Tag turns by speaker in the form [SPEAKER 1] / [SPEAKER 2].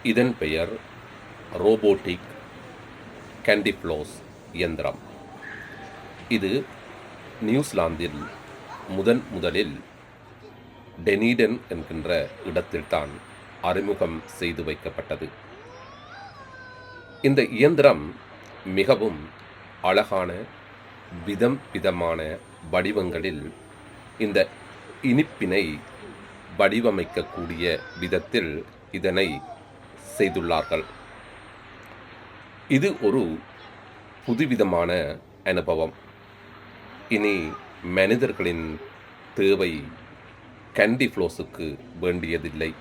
[SPEAKER 1] இதன் பெயர் robotic candy flows இயந்திரம். இது நியூசிலாந்தில் முதலில் டெனிடன் என்கின்ற இடத்தில்தான் அறிமுகம் செய்து வைக்கப்பட்டது. இந்த இயந்திரம் மிகவும் அழகான விதமான வடிவங்களில் இந்த இனிப்பினை வடிவமைக்கக்கூடிய விதத்தில் இதனை செய்துள்ளார்கள். இது ஒரு புதுவிதமான அனுபவம். இனி மனிதர்களின் தேவை கேண்டி ஃப்ளோஸுக்கு வேண்டியதில்லை.